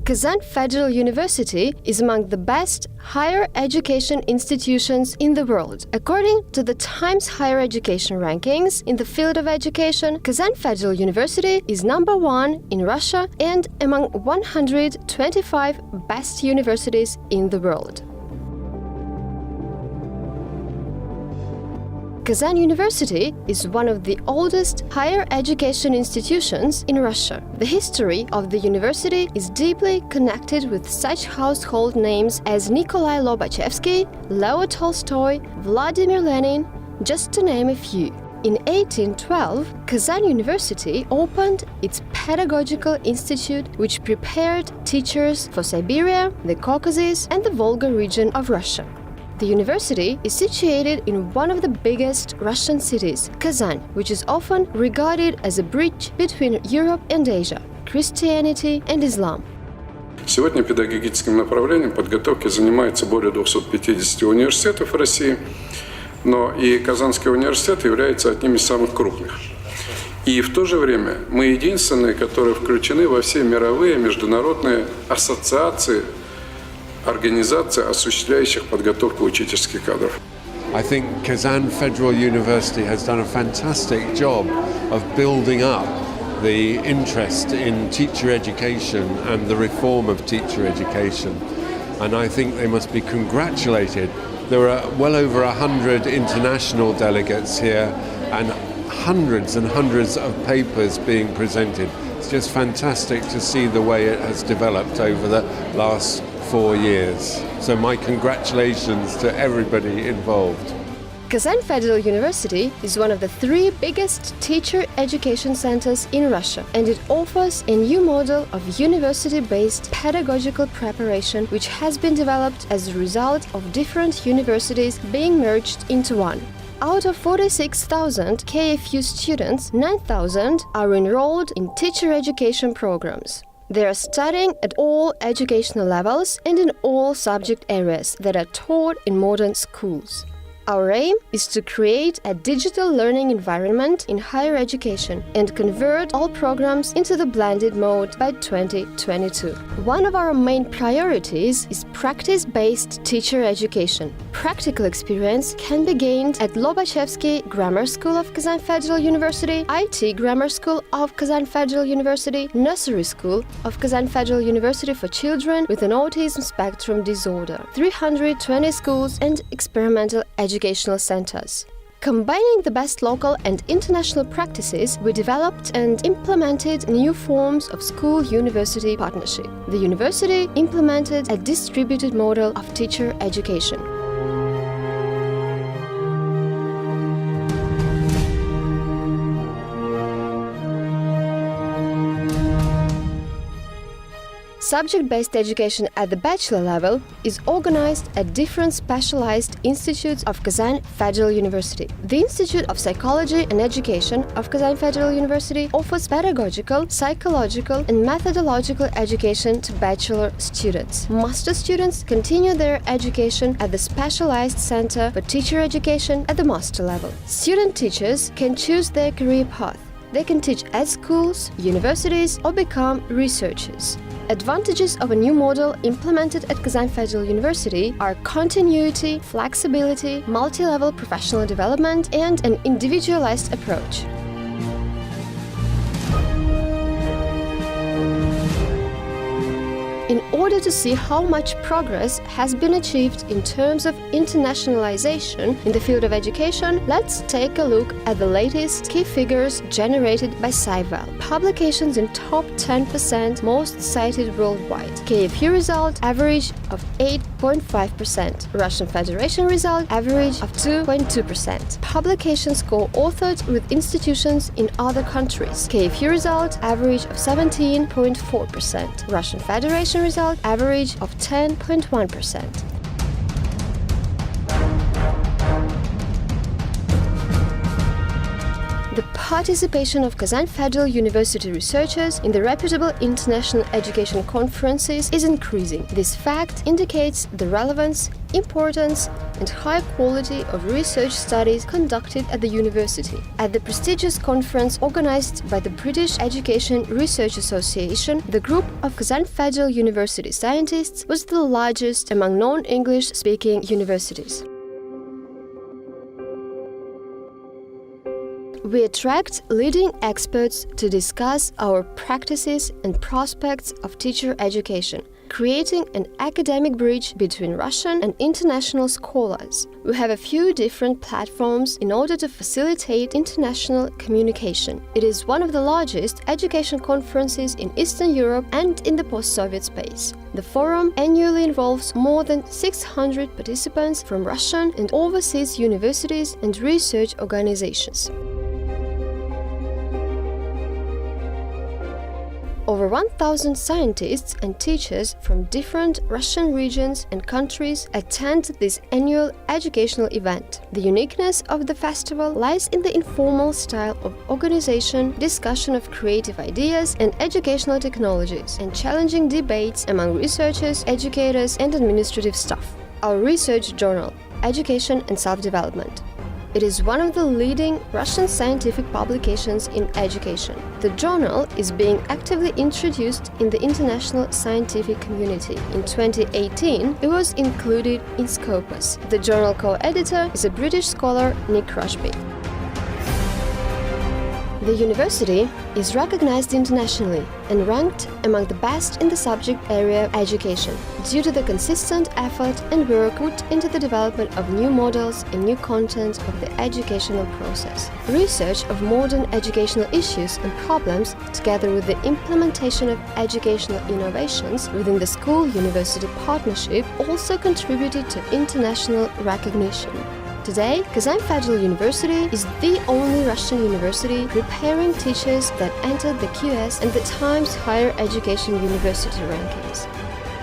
Kazan Federal University is among the best higher education institutions in the world. According to the Times Higher Education rankings in the field of education, Kazan Federal University is number 1 in Russia and among 125 best universities in the world. Kazan University is one of the oldest higher education institutions in Russia. The history of the university is deeply connected with such household names as Nikolai Lobachevsky, Leo Tolstoy, Vladimir Lenin, just to name a few. In 1812, Kazan University opened its pedagogical institute, which prepared teachers for Siberia, the Caucasus, and the Volga region of Russia. The university is situated in one of the biggest Russian cities, Kazan, which is often regarded as a bridge between Europe and Asia, Christianity and Islam. Сегодня педагогическим направлением подготовки занимается более 250 университетов в России, но и Казанский университет является одним из самых крупных. И в то же время мы единственные, которые включены во все мировые международные ассоциации, организации, осуществляющих подготовку учительских кадров. I think Kazan Federal University has done a fantastic job of building up the interest in teacher education and the reform of teacher education. And I think they must be congratulated. There are well over 100 international delegates here and hundreds of papers being presented. It's just fantastic to see the way it has developed over the last 4 years. So my congratulations to everybody involved. Kazan Federal University is one of the 3 biggest teacher education centers in Russia, and it offers a new model of university-based pedagogical preparation which has been developed as a result of different universities being merged into one. Out of 46,000 KFU students, 9,000 are enrolled in teacher education programs. They are studying at all educational levels and in all subject areas that are taught in modern schools. Our aim is to create a digital learning environment in higher education and convert all programs into the blended mode by 2022. One of our main priorities is practice-based teacher education. Practical experience can be gained at Lobachevsky Grammar School of Kazan Federal University, IT Grammar School of Kazan Federal University, Nursery School of Kazan Federal University for children with an autism spectrum disorder, 320 schools and experimental educational centers. Combining the best local and international practices, we developed and implemented new forms of school-university partnership. The university implemented a distributed model of teacher education. Subject-based education at the bachelor level is organized at different specialized institutes of Kazan Federal University. The Institute of Psychology and Education of Kazan Federal University offers pedagogical, psychological, and methodological education to bachelor students. Master students continue their education at the Specialized Center for Teacher Education at the master level. Student teachers can choose their career path. They can teach at schools, universities, or become researchers. Advantages of a new model implemented at Kazan Federal University are continuity, flexibility, multi-level professional development, and an individualized approach. In order to see how much progress has been achieved in terms of internationalization in the field of education, let's take a look at the latest key figures generated by SciVal. Publications in top 10% most cited worldwide. KFU result average of 8.5%. Russian Federation result average of 2.2%. Publications co-authored with institutions in other countries. KFU result average of 17.4%. Russian Federation result average of 10.1%. The participation of Kazan Federal University researchers in the reputable international education conferences is increasing. This fact indicates the relevance, importance, and high quality of research studies conducted at the university. At the prestigious conference organized by the British Education Research Association, the group of Kazan Federal University scientists was the largest among non-English speaking universities. We attract leading experts to discuss our practices and prospects of teacher education, creating an academic bridge between Russian and international scholars. We have a few different platforms in order to facilitate international communication. It is one of the largest education conferences in Eastern Europe and in the post-Soviet space. The forum annually involves more than 600 participants from Russian and overseas universities and research organizations. Over 1,000 scientists and teachers from different Russian regions and countries attend this annual educational event. The uniqueness of the festival lies in the informal style of organization, discussion of creative ideas and educational technologies, and challenging debates among researchers, educators, and administrative staff. Our research journal, Education and Self-Development. It is one of the leading Russian scientific publications in education. The journal is being actively introduced in the international scientific community. In 2018, it was included in Scopus. The journal co-editor is a British scholar, Nick Rushby. The university is recognized internationally and ranked among the best in the subject area of education due to the consistent effort and work put into the development of new models and new content of the educational process. Research of modern educational issues and problems, together with the implementation of educational innovations within the school-university partnership, also contributed to international recognition. Today, Kazan Federal University is the only Russian university preparing teachers that entered the QS and the Times Higher Education University rankings.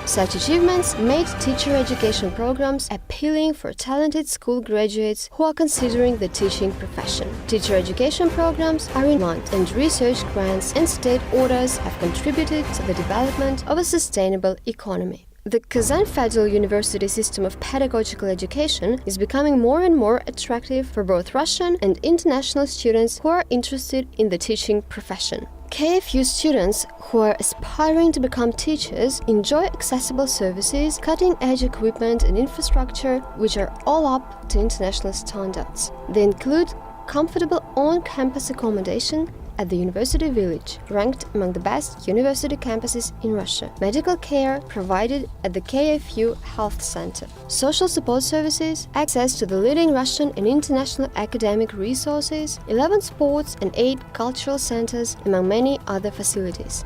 Such achievements made teacher education programs appealing for talented school graduates who are considering the teaching profession. Teacher education programs are in demand, and research grants and state orders have contributed to the development of a sustainable economy. The Kazan Federal University system of pedagogical education is becoming more and more attractive for both Russian and international students who are interested in the teaching profession. KFU students who are aspiring to become teachers enjoy accessible services, cutting-edge equipment and infrastructure which are all up to international standards. They include comfortable on-campus accommodation at the University Village, ranked among the best university campuses in Russia. Medical care provided at the KFU Health Center. Social support services, access to the leading Russian and international academic resources, 11 sports and 8 cultural centers, among many other facilities.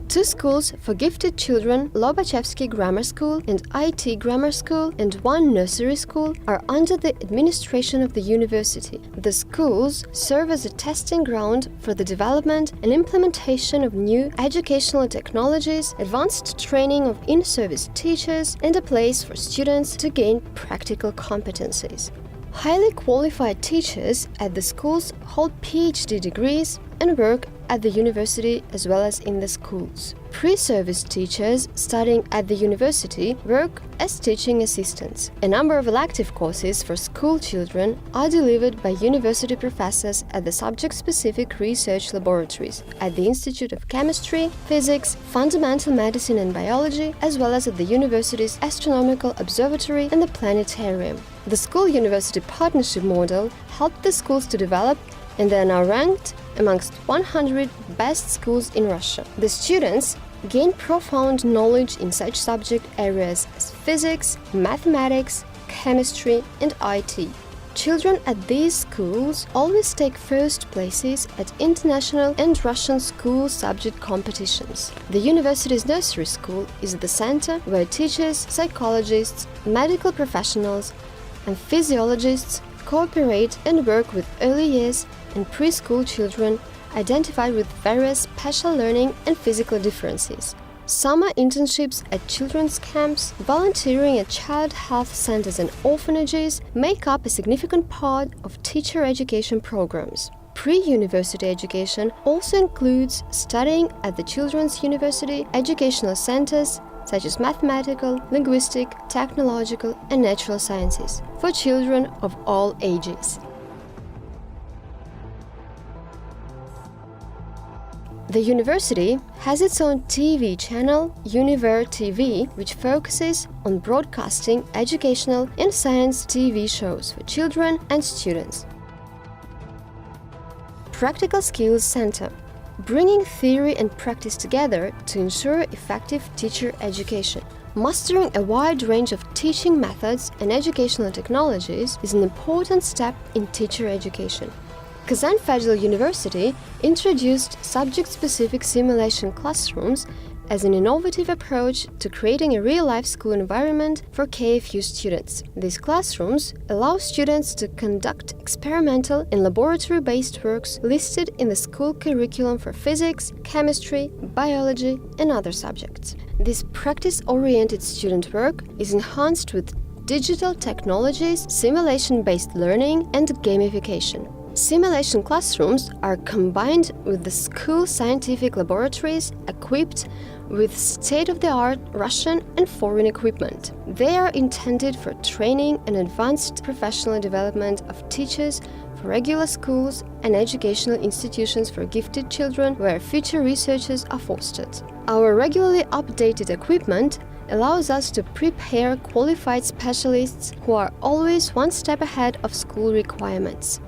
Two schools for gifted children, Lobachevsky Grammar School and IT Grammar School, and one nursery school are under the administration of the university. The schools serve as a testing ground for the development and implementation of new educational technologies, advanced training of in-service teachers, and a place for students to gain practical competencies. Highly qualified teachers at the schools hold PhD degrees and work at the university as well as in the schools. Pre-service teachers studying at the university work as teaching assistants. A number of elective courses for school children are delivered by university professors at the subject-specific research laboratories, at the Institute of Chemistry, Physics, Fundamental Medicine and Biology, as well as at the university's Astronomical Observatory and the Planetarium. The school-university partnership model helped the schools to develop, and they are now ranked amongst 100 best schools in Russia. The students gain profound knowledge in such subject areas as physics, mathematics, chemistry, and IT. Children at these schools always take first places at international and Russian school subject competitions. The university's nursery school is the center where teachers, psychologists, medical professionals, and physiologists cooperate and work with early years and preschool children identified with various special learning and physical differences. Summer internships at children's camps, volunteering at child health centers and orphanages make up a significant part of teacher education programs. Pre-university education also includes studying at the Children's University educational centers such as mathematical, linguistic, technological, and natural sciences for children of all ages. The university has its own TV channel, Univer TV, which focuses on broadcasting educational and science TV shows for children and students. Practical Skills Center, bringing theory and practice together to ensure effective teacher education. Mastering a wide range of teaching methods and educational technologies is an important step in teacher education. Kazan Federal University introduced subject-specific simulation classrooms as an innovative approach to creating a real-life school environment for KFU students. These classrooms allow students to conduct experimental and laboratory-based works listed in the school curriculum for physics, chemistry, biology, and other subjects. This practice-oriented student work is enhanced with digital technologies, simulation-based learning, and gamification. Simulation classrooms are combined with the school scientific laboratories equipped with state-of-the-art Russian and foreign equipment. They are intended for training and advanced professional development of teachers for regular schools and educational institutions for gifted children where future researchers are fostered. Our regularly updated equipment allows us to prepare qualified specialists who are always one step ahead of school requirements.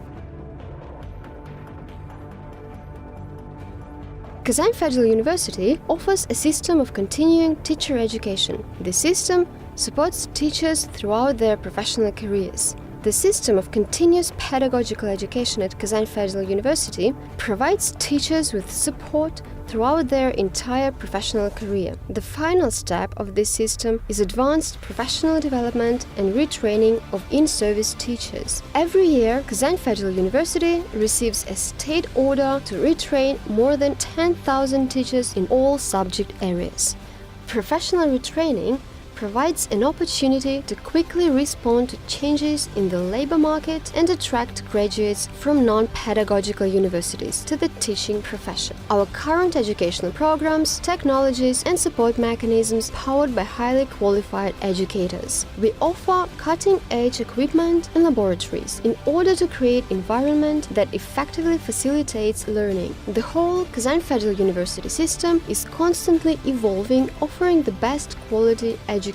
Kazan Federal University offers a system of continuing teacher education. This system supports teachers throughout their professional careers. The system of continuous pedagogical education at Kazan Federal University provides teachers with support throughout their entire professional career. The final step of this system is advanced professional development and retraining of in-service teachers. Every year, Kazan Federal University receives a state order to retrain more than 10,000 teachers in all subject areas. Professional retraining provides an opportunity to quickly respond to changes in the labor market and attract graduates from non-pedagogical universities to the teaching profession. Our current educational programs, technologies, and support mechanisms powered by highly qualified educators. We offer cutting-edge equipment and laboratories in order to create an environment that effectively facilitates learning. The whole Kazan Federal University system is constantly evolving, offering the best quality education.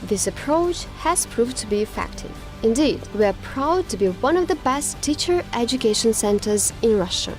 This approach has proved to be effective. Indeed, we are proud to be one of the best teacher education centers in Russia.